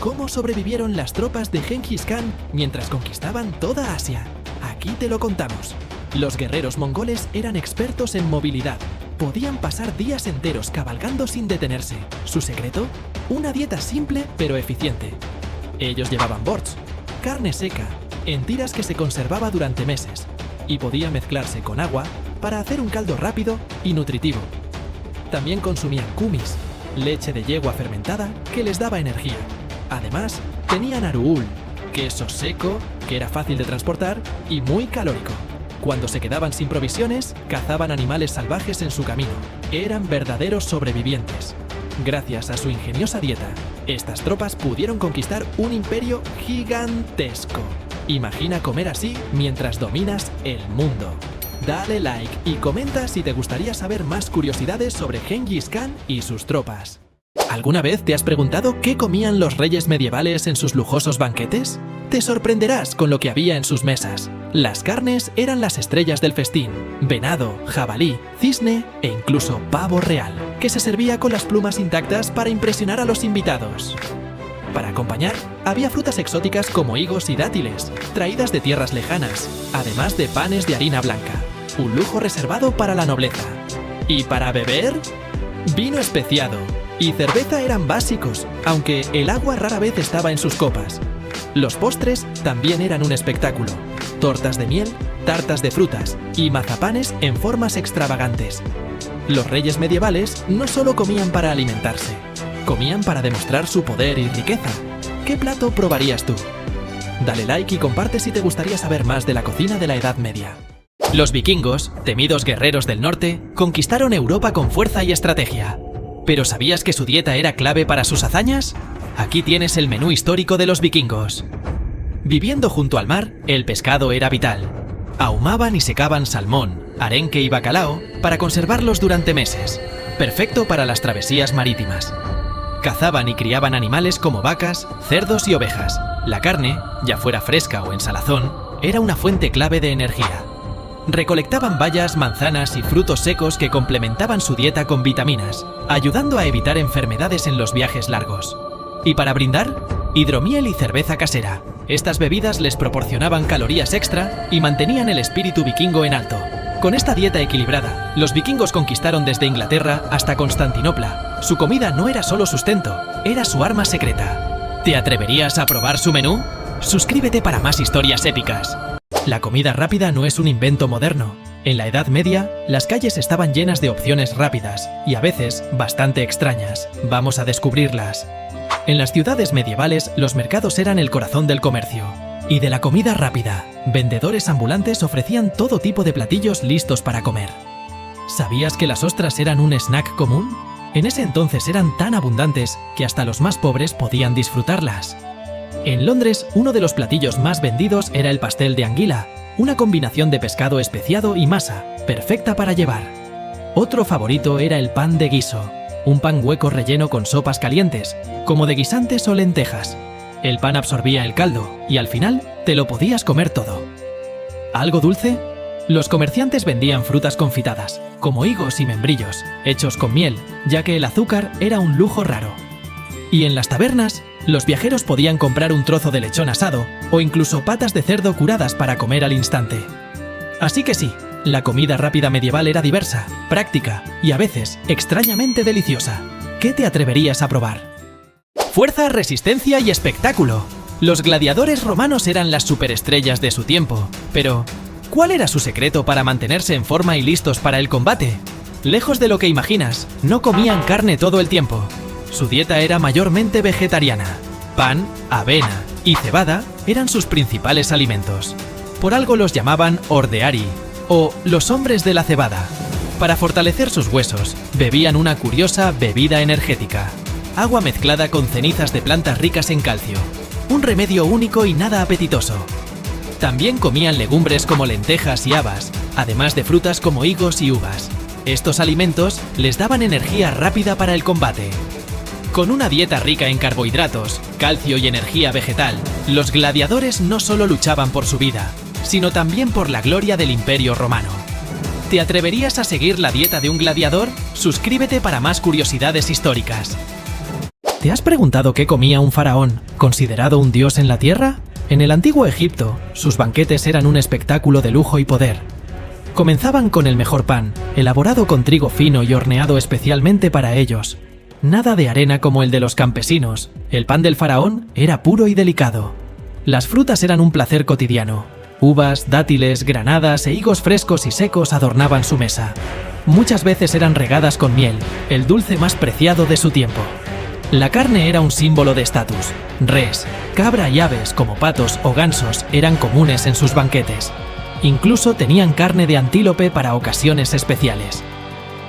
¿Cómo sobrevivieron las tropas de Gengis Khan mientras conquistaban toda Asia? Aquí te lo contamos. Los guerreros mongoles eran expertos en movilidad. Podían pasar días enteros cabalgando sin detenerse. ¿Su secreto? Una dieta simple pero eficiente. Ellos llevaban borts, carne seca, en tiras que se conservaba durante meses, y podía mezclarse con agua para hacer un caldo rápido y nutritivo. También consumían kumis, leche de yegua fermentada que les daba energía. Además, tenían aruul, queso seco que era fácil de transportar y muy calórico. Cuando se quedaban sin provisiones, cazaban animales salvajes en su camino. Eran verdaderos sobrevivientes. Gracias a su ingeniosa dieta, estas tropas pudieron conquistar un imperio gigantesco. Imagina comer así mientras dominas el mundo. Dale like y comenta si te gustaría saber más curiosidades sobre Gengis Khan y sus tropas. ¿Alguna vez te has preguntado qué comían los reyes medievales en sus lujosos banquetes? Te sorprenderás con lo que había en sus mesas. Las carnes eran las estrellas del festín: venado, jabalí, cisne e incluso pavo real, que se servía con las plumas intactas para impresionar a los invitados. Para acompañar, había frutas exóticas como higos y dátiles, traídas de tierras lejanas, además de panes de harina blanca, un lujo reservado para la nobleza. ¿Y para beber? Vino especiado y cerveza eran básicos, aunque el agua rara vez estaba en sus copas. Los postres también eran un espectáculo: tortas de miel, tartas de frutas y mazapanes en formas extravagantes. Los reyes medievales no solo comían para alimentarse, comían para demostrar su poder y riqueza. ¿Qué plato probarías tú? Dale like y comparte si te gustaría saber más de la cocina de la Edad Media. Los vikingos, temidos guerreros del norte, conquistaron Europa con fuerza y estrategia. ¿Pero sabías que su dieta era clave para sus hazañas? Aquí tienes el menú histórico de los vikingos. Viviendo junto al mar, el pescado era vital. Ahumaban y secaban salmón, arenque y bacalao para conservarlos durante meses. Perfecto para las travesías marítimas. Cazaban y criaban animales como vacas, cerdos y ovejas. La carne, ya fuera fresca o en salazón, era una fuente clave de energía. Recolectaban bayas, manzanas y frutos secos que complementaban su dieta con vitaminas, ayudando a evitar enfermedades en los viajes largos. Y para brindar, hidromiel y cerveza casera. Estas bebidas les proporcionaban calorías extra y mantenían el espíritu vikingo en alto. Con esta dieta equilibrada, los vikingos conquistaron desde Inglaterra hasta Constantinopla. Su comida no era solo sustento, era su arma secreta. ¿Te atreverías a probar su menú? Suscríbete para más historias épicas. La comida rápida no es un invento moderno. En la Edad Media, las calles estaban llenas de opciones rápidas y a veces bastante extrañas. Vamos a descubrirlas. En las ciudades medievales, los mercados eran el corazón del comercio. Y de la comida rápida, vendedores ambulantes ofrecían todo tipo de platillos listos para comer. ¿Sabías que las ostras eran un snack común? En ese entonces eran tan abundantes que hasta los más pobres podían disfrutarlas. En Londres, uno de los platillos más vendidos era el pastel de anguila, una combinación de pescado especiado y masa, perfecta para llevar. Otro favorito era el pan de guiso, un pan hueco relleno con sopas calientes, como de guisantes o lentejas. El pan absorbía el caldo y al final te lo podías comer todo. ¿Algo dulce? Los comerciantes vendían frutas confitadas, como higos y membrillos, hechos con miel, ya que el azúcar era un lujo raro. Y en las tabernas, los viajeros podían comprar un trozo de lechón asado o incluso patas de cerdo curadas para comer al instante. Así que sí, la comida rápida medieval era diversa, práctica y a veces extrañamente deliciosa. ¿Qué te atreverías a probar? Fuerza, resistencia y espectáculo. Los gladiadores romanos eran las superestrellas de su tiempo, pero ¿cuál era su secreto para mantenerse en forma y listos para el combate? Lejos de lo que imaginas, no comían carne todo el tiempo. Su dieta era mayormente vegetariana. Pan, avena y cebada eran sus principales alimentos. Por algo los llamaban ordeari, o los hombres de la cebada. Para fortalecer sus huesos, bebían una curiosa bebida energética: agua mezclada con cenizas de plantas ricas en calcio. Un remedio único y nada apetitoso. También comían legumbres como lentejas y habas, además de frutas como higos y uvas. Estos alimentos les daban energía rápida para el combate. Con una dieta rica en carbohidratos, calcio y energía vegetal, los gladiadores no solo luchaban por su vida, sino también por la gloria del Imperio Romano. ¿Te atreverías a seguir la dieta de un gladiador? Suscríbete para más curiosidades históricas. ¿Te has preguntado qué comía un faraón ¿Considerado un dios en la tierra? En el antiguo Egipto, sus banquetes eran un espectáculo de lujo y poder. Comenzaban con el mejor pan, elaborado con trigo fino y horneado especialmente para ellos. Nada de arena como el de los campesinos, el pan del faraón era puro y delicado. Las frutas eran un placer cotidiano. Uvas, dátiles, granadas e higos frescos y secos adornaban su mesa. Muchas veces eran regadas con miel, el dulce más preciado de su tiempo. La carne era un símbolo de estatus. Res, cabra y aves como patos o gansos eran comunes en sus banquetes. Incluso tenían carne de antílope para ocasiones especiales.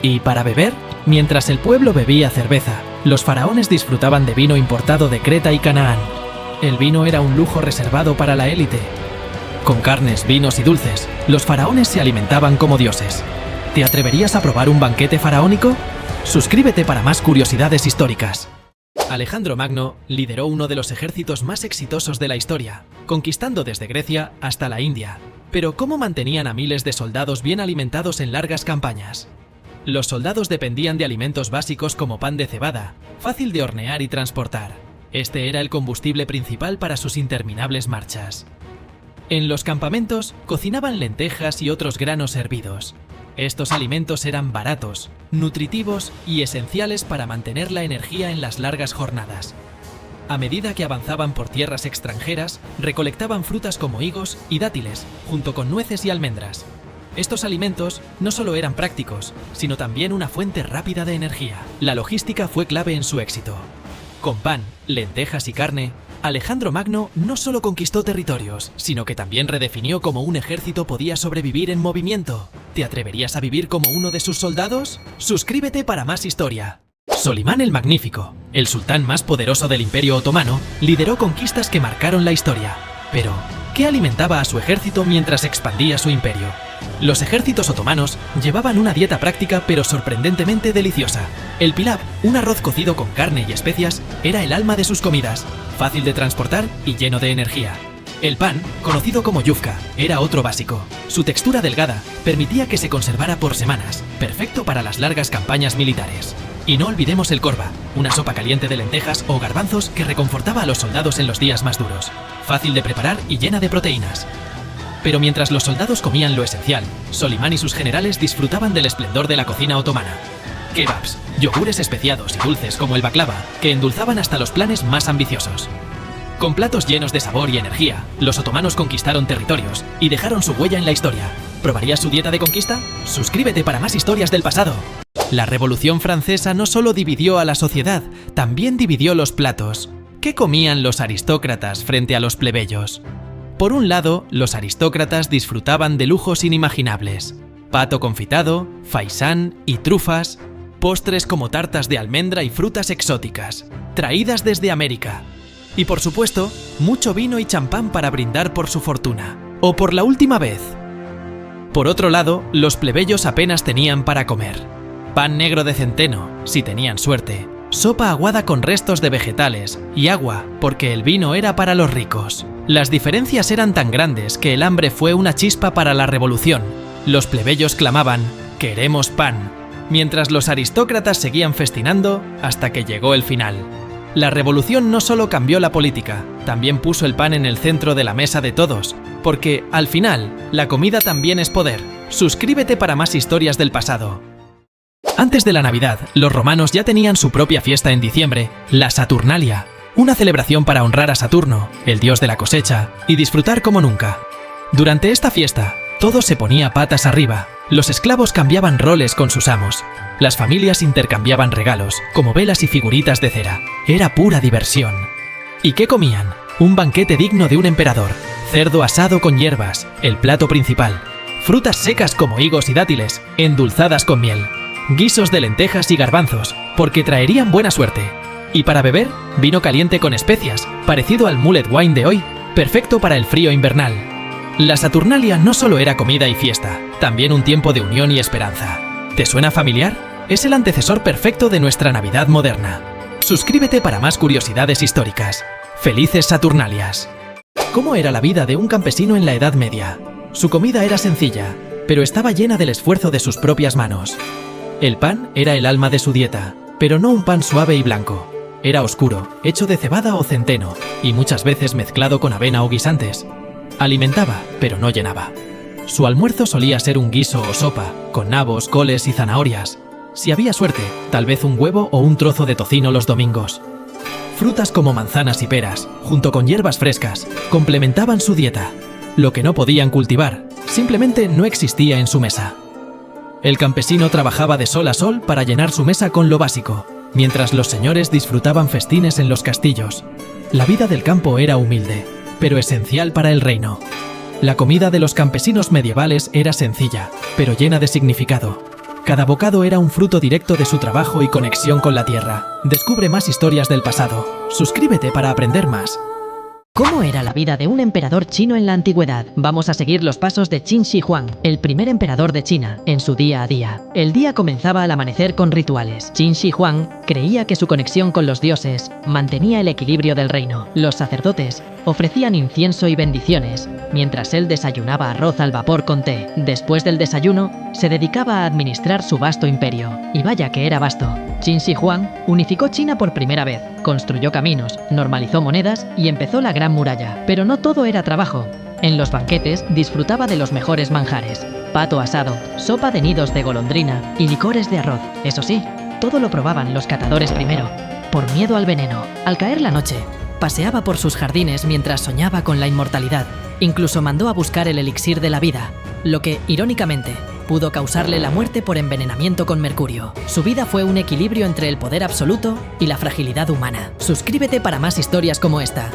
Y para beber, mientras el pueblo bebía cerveza, los faraones disfrutaban de vino importado de Creta y Canaán. El vino era un lujo reservado para la élite. Con carnes, vinos y dulces, los faraones se alimentaban como dioses. ¿Te atreverías a probar un banquete faraónico? Suscríbete para más curiosidades históricas. Alejandro Magno lideró uno de los ejércitos más exitosos de la historia, conquistando desde Grecia hasta la India. Pero ¿cómo mantenían a miles de soldados bien alimentados en largas campañas? Los soldados dependían de alimentos básicos como pan de cebada, fácil de hornear y transportar. Este era el combustible principal para sus interminables marchas. En los campamentos cocinaban lentejas y otros granos hervidos. Estos alimentos eran baratos, nutritivos y esenciales para mantener la energía en las largas jornadas. A medida que avanzaban por tierras extranjeras, recolectaban frutas como higos y dátiles, junto con nueces y almendras. Estos alimentos no solo eran prácticos, sino también una fuente rápida de energía. La logística fue clave en su éxito. Con pan, lentejas y carne, Alejandro Magno no solo conquistó territorios, sino que también redefinió cómo un ejército podía sobrevivir en movimiento. ¿Te atreverías a vivir como uno de sus soldados? Suscríbete para más historia. Solimán el Magnífico, el sultán más poderoso del Imperio Otomano, lideró conquistas que marcaron la historia. Pero, ¿qué alimentaba a su ejército mientras expandía su imperio? Los ejércitos otomanos llevaban una dieta práctica pero sorprendentemente deliciosa. El pilaf, un arroz cocido con carne y especias, era el alma de sus comidas, fácil de transportar y lleno de energía. El pan, conocido como yufka, era otro básico. Su textura delgada permitía que se conservara por semanas, perfecto para las largas campañas militares. Y no olvidemos el korba, una sopa caliente de lentejas o garbanzos que reconfortaba a los soldados en los días más duros. Fácil de preparar y llena de proteínas. Pero mientras los soldados comían lo esencial, Solimán y sus generales disfrutaban del esplendor de la cocina otomana. Kebabs, yogures especiados y dulces como el baklava, que endulzaban hasta los planes más ambiciosos. Con platos llenos de sabor y energía, los otomanos conquistaron territorios y dejaron su huella en la historia. ¿Probarías su dieta de conquista? Suscríbete para más historias del pasado. La Revolución Francesa no solo dividió a la sociedad, también dividió los platos. ¿Qué comían los aristócratas frente a los plebeyos? Por un lado, los aristócratas disfrutaban de lujos inimaginables. Pato confitado, faisán y trufas, postres como tartas de almendra y frutas exóticas, traídas desde América. Y por supuesto, mucho vino y champán para brindar por su fortuna, o por la última vez. Por otro lado, los plebeyos apenas tenían para comer. Pan negro de centeno, si tenían suerte, sopa aguada con restos de vegetales y agua, porque el vino era para los ricos. Las diferencias eran tan grandes que el hambre fue una chispa para la revolución. Los plebeyos clamaban, «¡Queremos pan!», mientras los aristócratas seguían festinando hasta que llegó el final. La revolución no solo cambió la política, también puso el pan en el centro de la mesa de todos, porque, al final, la comida también es poder. Suscríbete para más historias del pasado. Antes de la Navidad, los romanos ya tenían su propia fiesta en diciembre, la Saturnalia, una celebración para honrar a Saturno, el dios de la cosecha, y disfrutar como nunca. Durante esta fiesta, todo se ponía patas arriba. Los esclavos cambiaban roles con sus amos. Las familias intercambiaban regalos, como velas y figuritas de cera. Era pura diversión. ¿Y qué comían? Un banquete digno de un emperador. Cerdo asado con hierbas, el plato principal. Frutas secas como higos y dátiles, endulzadas con miel. Guisos de lentejas y garbanzos, porque traerían buena suerte. Y para beber, vino caliente con especias, parecido al mullet wine de hoy, perfecto para el frío invernal. La Saturnalia no solo era comida y fiesta, también un tiempo de unión y esperanza. ¿Te suena familiar? Es el antecesor perfecto de nuestra Navidad moderna. Suscríbete para más curiosidades históricas. ¡Felices Saturnalias! ¿Cómo era la vida de un campesino en la Edad Media? Su comida era sencilla, pero estaba llena del esfuerzo de sus propias manos. El pan era el alma de su dieta, pero no un pan suave y blanco. era oscuro, hecho de cebada o centeno, y muchas veces mezclado con avena o guisantes. Alimentaba, pero no llenaba. Su almuerzo solía ser un guiso o sopa, con nabos, coles y zanahorias. Si había suerte, tal vez un huevo o un trozo de tocino los domingos. Frutas como manzanas y peras, junto con hierbas frescas, complementaban su dieta. Lo que no podían cultivar, simplemente no existía en su mesa. El campesino trabajaba de sol a sol para llenar su mesa con lo básico, mientras los señores disfrutaban festines en los castillos. La vida del campo era humilde, pero esencial para el reino. La comida de los campesinos medievales era sencilla, pero llena de significado. Cada bocado era un fruto directo de su trabajo y conexión con la tierra. Descubre más historias del pasado. Suscríbete para aprender más. ¿Cómo era la vida de un emperador chino en la antigüedad? Vamos a seguir los pasos de Qin Shi Huang, el primer emperador de China, en su día a día. El día comenzaba al amanecer con rituales. Qin Shi Huang creía que su conexión con los dioses mantenía el equilibrio del reino. Los sacerdotes ofrecían incienso y bendiciones, mientras él desayunaba arroz al vapor con té. Después del desayuno, se dedicaba a administrar su vasto imperio. Y vaya que era vasto. Qin Shi Huang unificó China por primera vez, construyó caminos, normalizó monedas y empezó la Gran Muralla. Pero no todo era trabajo. En los banquetes disfrutaba de los mejores manjares: pato asado, sopa de nidos de golondrina y licores de arroz. Eso sí, todo lo probaban los catadores primero, por miedo al veneno. Al caer la noche, paseaba por sus jardines mientras soñaba con la inmortalidad. Incluso mandó a buscar el elixir de la vida, lo que, irónicamente, pudo causarle la muerte por envenenamiento con mercurio. Su vida fue un equilibrio entre el poder absoluto y la fragilidad humana. Suscríbete para más historias como esta.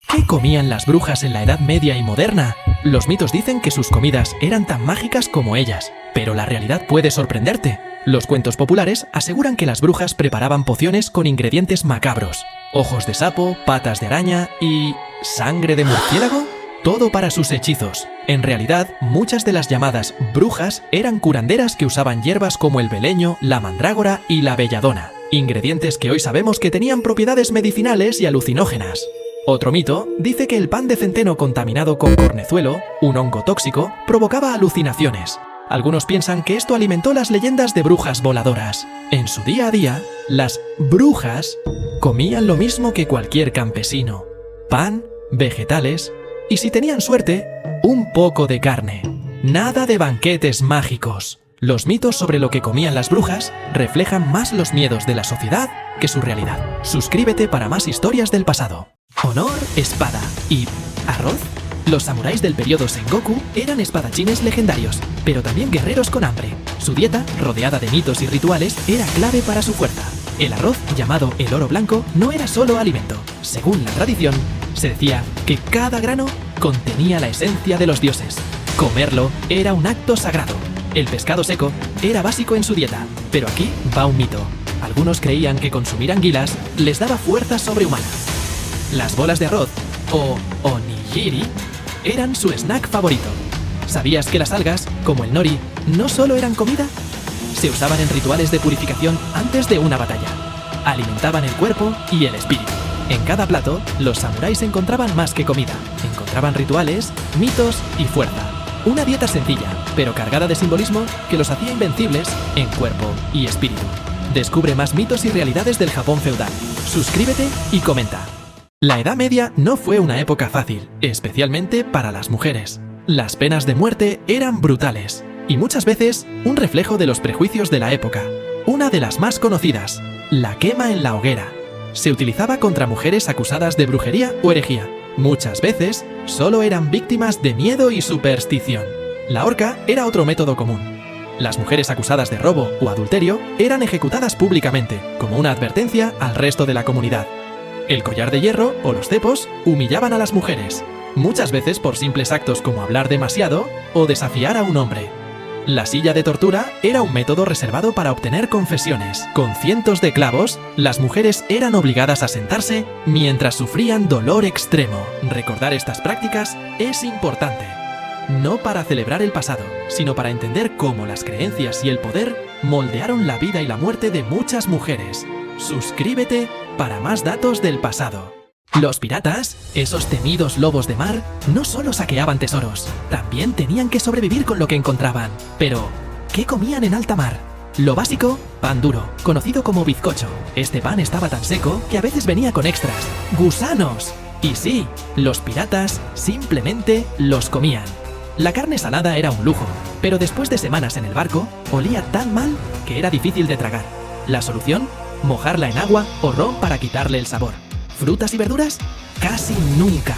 ¿Qué comían las brujas en la Edad Media y moderna? Los mitos dicen que sus comidas eran tan mágicas como ellas, pero la realidad puede sorprenderte. Los cuentos populares aseguran que las brujas preparaban pociones con ingredientes macabros: ojos de sapo, patas de araña y... ¿sangre de murciélago? Todo para sus hechizos. En realidad, muchas de las llamadas brujas eran curanderas que usaban hierbas como el beleño, la mandrágora y la belladona, ingredientes que hoy sabemos que tenían propiedades medicinales y alucinógenas. Otro mito dice que el pan de centeno contaminado con cornezuelo, un hongo tóxico, provocaba alucinaciones. Algunos piensan que esto alimentó las leyendas de brujas voladoras. En su día a día, las brujas comían lo mismo que cualquier campesino: pan, vegetales y, si tenían suerte, un poco de carne. Nada de banquetes mágicos. Los mitos sobre lo que comían las brujas reflejan más los miedos de la sociedad que su realidad. Suscríbete para más historias del pasado. Honor, espada y... ¿arroz? Los samuráis del periodo Sengoku eran espadachines legendarios, pero también guerreros con hambre. Su dieta, rodeada de mitos y rituales, era clave para su fuerza. El arroz, llamado el oro blanco, no era solo alimento. Según la tradición, se decía que cada grano contenía la esencia de los dioses. Comerlo era un acto sagrado. El pescado seco era básico en su dieta, pero aquí va un mito. Algunos creían que consumir anguilas les daba fuerza sobrehumana. Las bolas de arroz, o onigiri, eran su snack favorito. ¿Sabías que las algas, como el nori, no solo eran comida? Se usaban en rituales de purificación antes de una batalla. Alimentaban el cuerpo y el espíritu. En cada plato, los samuráis encontraban más que comida. Encontraban rituales, mitos y fuerza. Una dieta sencilla, pero cargada de simbolismo que los hacía invencibles en cuerpo y espíritu. Descubre más mitos y realidades del Japón feudal. Suscríbete y comenta. La Edad Media no fue una época fácil, especialmente para las mujeres. Las penas de muerte eran brutales y muchas veces un reflejo de los prejuicios de la época. Una de las más conocidas, la quema en la hoguera. Se utilizaba contra mujeres acusadas de brujería o herejía. Muchas veces solo eran víctimas de miedo y superstición. La horca era otro método común. Las mujeres acusadas de robo o adulterio eran ejecutadas públicamente, como una advertencia al resto de la comunidad. El collar de hierro o los cepos humillaban a las mujeres, muchas veces por simples actos como hablar demasiado o desafiar a un hombre. La silla de tortura era un método reservado para obtener confesiones. Con cientos de clavos, las mujeres eran obligadas a sentarse mientras sufrían dolor extremo. Recordar estas prácticas es importante, no para celebrar el pasado, sino para entender cómo las creencias y el poder moldearon la vida y la muerte de muchas mujeres. Suscríbete para más datos del pasado. Los piratas, esos temidos lobos de mar, no solo saqueaban tesoros, también tenían que sobrevivir con lo que encontraban. Pero, ¿qué comían en alta mar? Lo básico, pan duro, conocido como bizcocho. Este pan estaba tan seco que a veces venía con extras. ¡Gusanos! Y sí, los piratas simplemente los comían. La carne salada era un lujo, pero después de semanas en el barco, olía tan mal que era difícil de tragar. La solución, mojarla en agua o ron para quitarle el sabor. ¿Frutas y verduras? Casi nunca.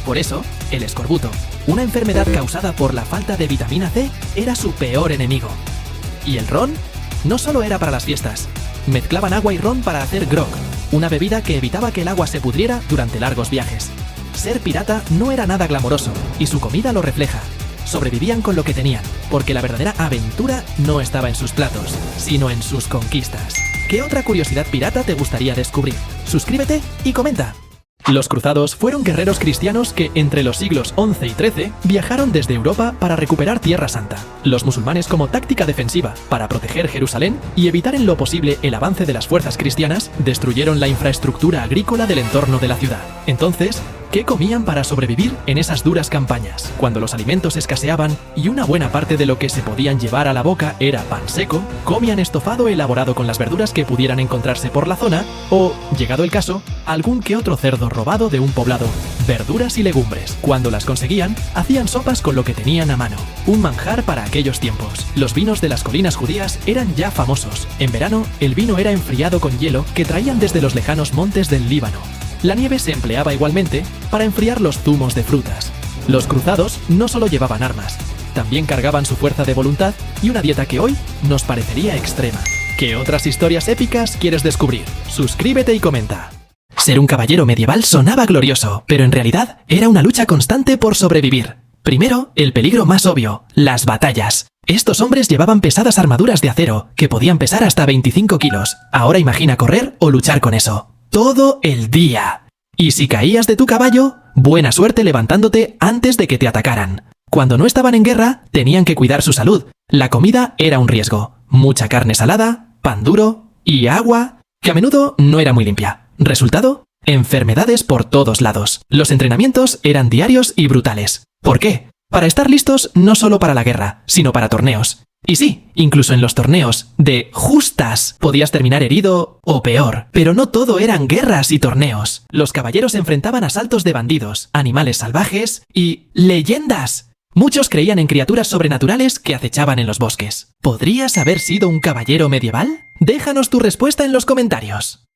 Por eso, el escorbuto, una enfermedad causada por la falta de vitamina C, era su peor enemigo. ¿Y el ron? No solo era para las fiestas. Mezclaban agua y ron para hacer grog, una bebida que evitaba que el agua se pudriera durante largos viajes. Ser pirata no era nada glamoroso, y su comida lo refleja. Sobrevivían con lo que tenían, porque la verdadera aventura no estaba en sus platos, sino en sus conquistas. ¿Qué otra curiosidad pirata te gustaría descubrir? Suscríbete y comenta. Los cruzados fueron guerreros cristianos que entre los siglos XI y XIII viajaron desde Europa para recuperar Tierra Santa. Los musulmanes como táctica defensiva para proteger Jerusalén y evitar en lo posible el avance de las fuerzas cristianas, destruyeron la infraestructura agrícola del entorno de la ciudad. Entonces, ¿qué comían para sobrevivir en esas duras campañas? Cuando los alimentos escaseaban y una buena parte de lo que se podían llevar a la boca era pan seco, comían estofado elaborado con las verduras que pudieran encontrarse por la zona o, llegado el caso, algún que otro cerdo robado de un poblado. Verduras y legumbres. Cuando las conseguían, hacían sopas con lo que tenían a mano. Un manjar para aquellos tiempos. Los vinos de las colinas judías eran ya famosos. En verano, el vino era enfriado con hielo que traían desde los lejanos montes del Líbano. La nieve se empleaba igualmente para enfriar los zumos de frutas. Los cruzados no solo llevaban armas, también cargaban su fuerza de voluntad y una dieta que hoy nos parecería extrema. ¿Qué otras historias épicas quieres descubrir? Suscríbete y comenta. Ser un caballero medieval sonaba glorioso, pero en realidad era una lucha constante por sobrevivir. Primero, el peligro más obvio, las batallas. Estos hombres llevaban pesadas armaduras de acero, que podían pesar hasta 25 kilos. Ahora imagina correr o luchar con eso. Todo el día. Y si caías de tu caballo, buena suerte levantándote antes de que te atacaran. Cuando no estaban en guerra, tenían que cuidar su salud. La comida era un riesgo. Mucha carne salada, pan duro y agua, que a menudo no era muy limpia. ¿Resultado? Enfermedades por todos lados. Los entrenamientos eran diarios y brutales. ¿Por qué? Para estar listos no solo para la guerra, sino para torneos. Y sí, incluso en los torneos de justas podías terminar herido o peor. Pero no todo eran guerras y torneos. Los caballeros enfrentaban asaltos de bandidos, animales salvajes y leyendas. Muchos creían en criaturas sobrenaturales que acechaban en los bosques. ¿Podrías haber sido un caballero medieval? Déjanos tu respuesta en los comentarios.